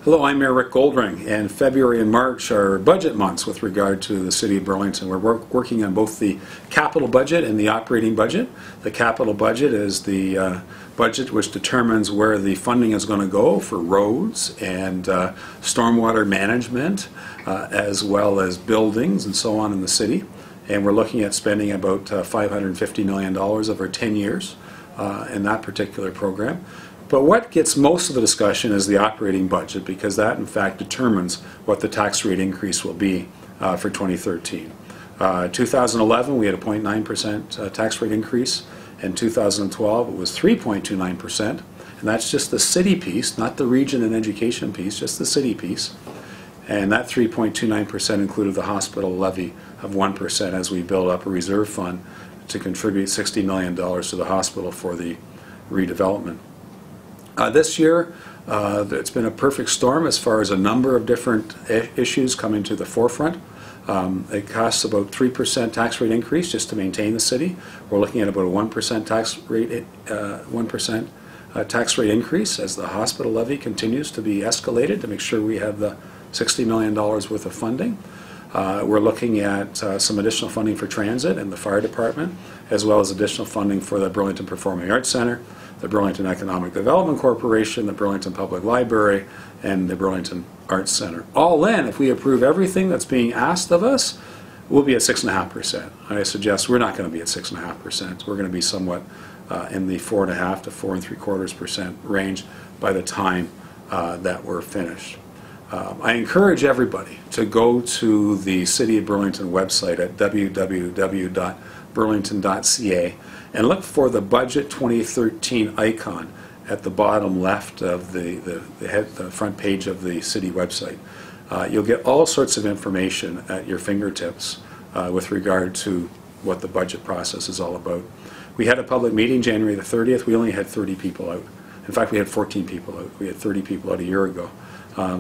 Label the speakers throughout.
Speaker 1: Hello, I'm Mayor Rick Goldring, and February and March are budget months with regard to the City of Burlington. We're working on both the capital budget and the operating budget. The capital budget is the budget which determines where the funding is going to go for roads and stormwater management, as well as buildings and so on in the city. And we're looking at spending about $550 million over 10 years in that particular program. But what gets most of the discussion is the operating budget, because that in fact determines what the tax rate increase will be for 2013. 2011 we had a 0.9% tax rate increase. In 2012 it was 3.29%, and that's just the city piece, not the region and education piece, just the city piece. And that 3.29% included the hospital levy of 1% as we build up a reserve fund to contribute $60 million to the hospital for the redevelopment. This year, it's been a perfect storm as far as a number of different issues coming to the forefront. It costs about 3% tax rate increase just to maintain the city. We're looking at about a 1% tax rate increase as the hospital levy continues to be escalated to make sure we have the $60 million worth of funding. We're looking at some additional funding for transit and the fire department, as well as additional funding for the Burlington Performing Arts Center, the Burlington Economic Development Corporation, the Burlington Public Library, and the Burlington Arts Center. All in, if we approve everything that's being asked of us, we'll be at 6.5%. I suggest we're not going to be at 6.5%. We're going to be somewhat in the 4.5% to 4.75% range by the time that we're finished. I encourage everybody to go to the City of Burlington website at www.burlington.ca and look for the Budget 2013 icon at the bottom left of the front page of the city website. You'll get all sorts of information at your fingertips with regard to what the budget process is all about. We had a public meeting January the 30th. We only had 30 people out. In fact, we had 14 people out. We had 30 people out a year ago.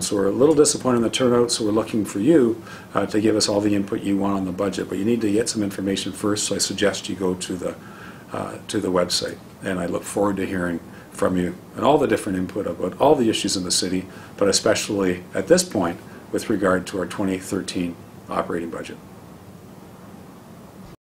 Speaker 1: So we're a little disappointed in the turnout, so we're looking for you to give us all the input you want on the budget. But you need to get some information first, so I suggest you go to the website. And I look forward to hearing from you and all the different input about all the issues in the city, but especially at this point with regard to our 2013 operating budget.